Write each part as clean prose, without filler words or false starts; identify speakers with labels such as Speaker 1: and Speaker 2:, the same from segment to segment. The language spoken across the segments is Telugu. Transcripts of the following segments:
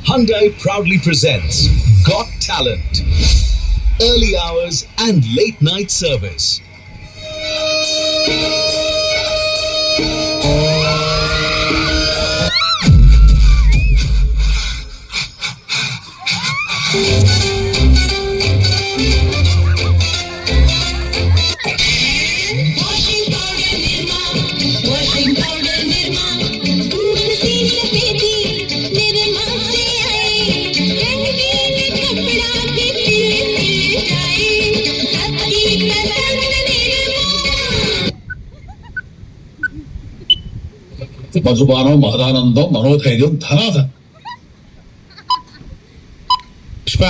Speaker 1: Hyundai proudly presents Got Talent, early hours and late night service.
Speaker 2: మధుపానం మహదానందం మనోధైర్యం ధనాధం.
Speaker 3: పుష్ప,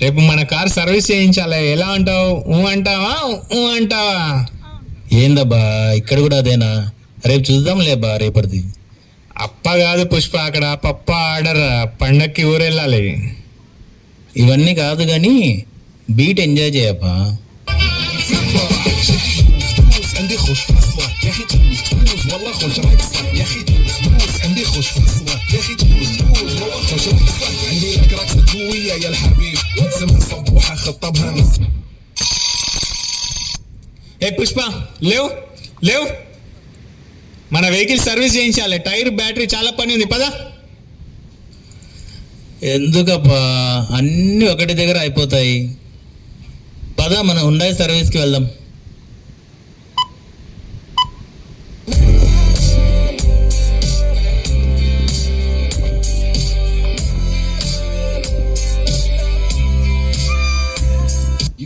Speaker 3: రేపు మన కార్ సర్వీస్ చేయించాలి. ఎలా అంటావు? అంటావా అంటావా?
Speaker 4: ఏందబ్బా ఇక్కడ కూడా అదేనా? రేపు చూద్దాంలే బా రేపటిది.
Speaker 3: అప్ప కాదు పుష్ప, అక్కడ పప్ప ఆర్డర్. పండక్కి ఊరెళ్ళాలి.
Speaker 4: ఇవన్నీ కాదు కానీ బీట్ ఎంజాయ్ చేయప్పా.
Speaker 5: عندي خوش في الصوات يا اخي تفوز تفوز والله خوش رايك صح يا اخي تفوز تفوز عندي خوش في الصوات يا اخي تفوز تفوز والله خوش رايك صح عندي لك رقصة قوية يا الحبيب سمها صبوحة خطبها نص.
Speaker 3: ఏ పుష్ప, లేవు లేవు, మన వెహికల్ సర్వీస్ చేయించాలి. టైర్ బ్యాటరీ చాలా పని ఉంది. పదా.
Speaker 4: ఎందుకప్పా అన్నీ ఒకటి దగ్గర అయిపోతాయి. పద మన హుండాయ్ సర్వీస్కి వెళ్దాం.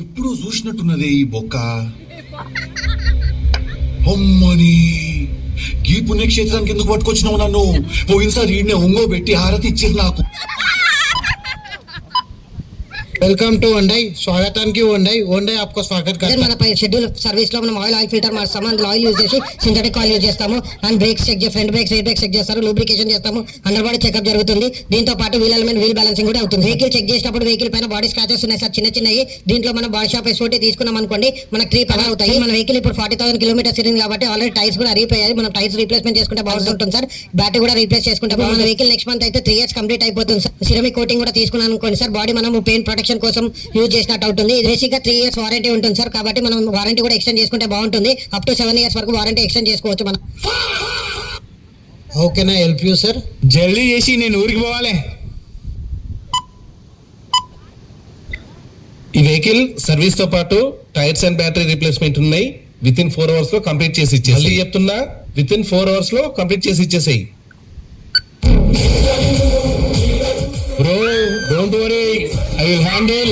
Speaker 2: ఎప్పుడు చూసినట్టున్నదే ఈ బొక్క. అమ్మని ఈ పుణ్యక్షేత్రానికి ఎందుకు పట్టుకొచ్చినావు నన్ను? పోయినసారి ఈడనే ఒంగో పెట్టి హారతి ఇచ్చిరు నాకు.
Speaker 6: Welcome to Hyundai. స్వాగతానికి హుండాయ్. హుండాయ్ आपको स्वागत करता है.
Speaker 7: మన షెడ్యూల్ సర్వీస్ లో మనం ఆయిల్ ఫిల్టర్ మార్చాము. అందులో ఆయిల్ యూజ్ చేసి సింథటిక్ ఆయిల్ యూజ్ చేస్తాము. అండ్ బ్రేక్స్ చెక్ చేసి front brakes, right brakes check చేస్తారు. లూబ్రికేషన్ చేస్తాము. అండర్ బాడీ చెకప్ జరుగుతుంది. దీంతో పాటు వీల్ ఎలిమెంట్, వీల్ బ్యాలెన్సింగ్ కూడా అవుతుంది. వెహికల్ చెక్ చేసినప్పుడు వెహికల్ పైన బాడీ స్క్రాచెస్ ఉన్నాయి సార్, చిన్న చిన్నవి. దీంట్లో మనం బాడీ షాప్ ఎస్ఓటీ తీసుకున్నాం అనుకోండి, మనకు 3 పని అవుతాయి. మన వెహికల్ ఇప్పుడు 40,000 కిలోమీటర్స్ తిరిగింది కాబట్టి ఆల్రెడీ టైర్స్ కూడా అరిగిపోయాయి. మనం టైర్స్ రీప్లేస్మెంట్ చేసుకుంటే బాగుంటుంది సార్. బ్యాటరీ కూడా రీప్లేస్ చేసుకుంటే మన వెహికల్ నెక్స్ట్ మంత్ అయితే 3 years కంప్లీట్ అయిపోతుంది సార్. సిరమిక్ కోటింగ్ కూడా తీసుకున్నాను అనుకోండి సార్, బాడీ మనం పెయిన్ ప్రొటెక్షన్ కోసం యూజ్ చేసినట్టు అవుతుంది. బేసిక్ గా 3 years వారంటీ ఉంటుంది సార్, కాబట్టి మనం వారంటీ కూడా ఎక్స్టెండ్ చేసుకుంటే బాగుంటుంది. అప్ టు 7 years వరకు వారంటీ ఎక్స్టెండ్ చేసుకోవచ్చు మనం.
Speaker 6: How can I help you, sir?
Speaker 3: జల్దీ చేసి నేను ఊరికి పోవాలి.
Speaker 8: ఈ వెహికల్ సర్వీస్ తో పాటు టైర్స్ అండ్ బ్యాటరీ రీప్లేస్మెంట్ ఉన్నాయి. విత్ ఇన్ 4 hours లో కంప్లీట్ చేసి ఇచ్చేసి. మళ్ళీ చెప్తున్నా, విత్ ఇన్ 4 hours లో కంప్లీట్ చేసి ఇచ్చేసాయి.
Speaker 3: Bro, don't worry, I will handle.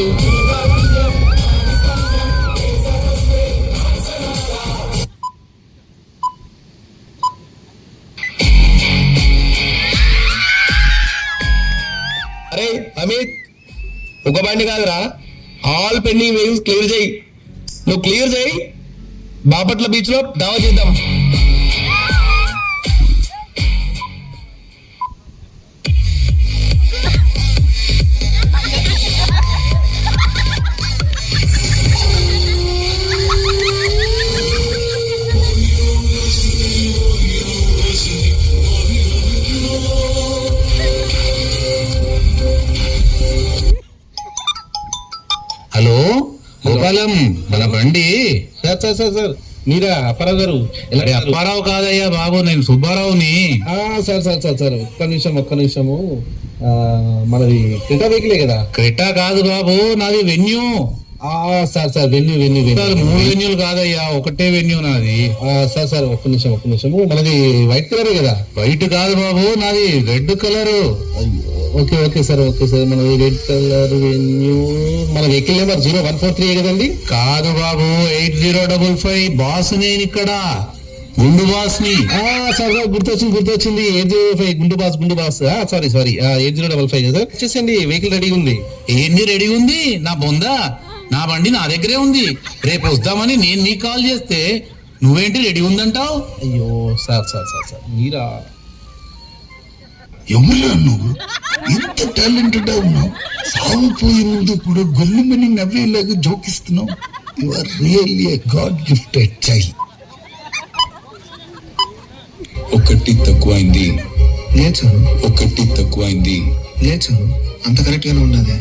Speaker 8: అరే అమిత్, ఒక బండి కాదురా, ఆల్ పెండింగ్ వెహికల్స్ క్లియర్ చేయి. నువ్వు క్లియర్ చేయి, బాపట్ల బీచ్ లో దావా చేద్దాం.
Speaker 4: హలో గోపాలం, మన బండి.
Speaker 8: సార్ సార్ సార్ సార్, మీరా అప్పారావు గారు?
Speaker 4: అరే అప్పారావు కాదయ్యా బాబు, నేను సుబ్బారావుని.
Speaker 8: సార్ సార్ సార్ సార్, ఒక్క నిమిషము. మనది క్రెటా వెహికలే కదా?
Speaker 4: క్రెటా కాదు బాబు, నాది వెన్యూ.
Speaker 8: సార్ సార్, వెన్యూ
Speaker 4: 3 వెన్యూలు కాదయ్యా, ఒకటే వెన్యూ నాది.
Speaker 8: సార్ సార్, ఒక్క నిమిషము. మనది వైట్ కలరే కదా?
Speaker 4: వైట్ కాదు బాబు, నాది రెడ్ కలరు.
Speaker 8: ఓకే సార్, మనది రెడ్ కలర్ వెన్యూ. మన వెహికల్ నెంబర్ 0143 కదండి?
Speaker 4: కాదు బాబు, 8055. బాస్ నేను ఇక్కడ, గుండు బాస్ ని.
Speaker 8: సార్ గుర్తొచ్చింది. 805 గుండు బాస్. సారీ 8055 కదా? వచ్చేసండి, వెహికల్ రెడీ ఉంది.
Speaker 4: ఏంది రెడీ ఉంది? నా బొందా, నా బండి నా దగ్గరే ఉంది. రేపు వద్దామని నేను నీకు కాల్ చేస్తే నువ్వేంటి రెడీ ఉందంటావు?
Speaker 8: అయ్యో సార్ మీరా?
Speaker 2: ఎవరా నువ్వు? ఎంత టాలెంటెడ్ ఉన్నావు. సాగుపోయే ముందు కూడా గొల్లుమని నవ్వేలాగా జోకిస్తున్నావు. You are really a god gifted child.
Speaker 9: ఒకటి తక్కువైంది,
Speaker 2: లేదు సార్.
Speaker 5: ఒకటి తక్కువైంది.
Speaker 2: లేదు సార్, అంత కరెక్ట్ గానే ఉన్నది.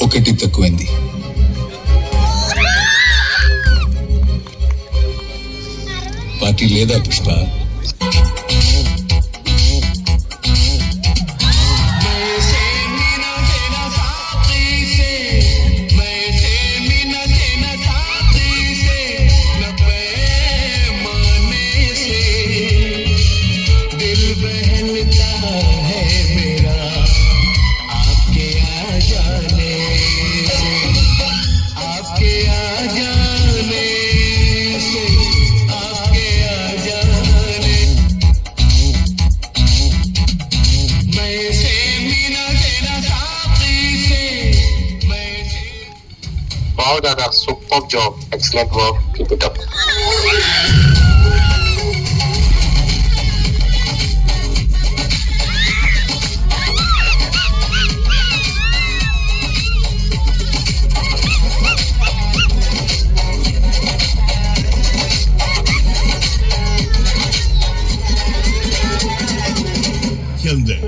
Speaker 5: ఒకటి తక్కువైంది. పార్టీ లేదా Pushpa?
Speaker 9: Wow, Dada, superb job. Excellent work. Keep it up.
Speaker 1: Hyundai.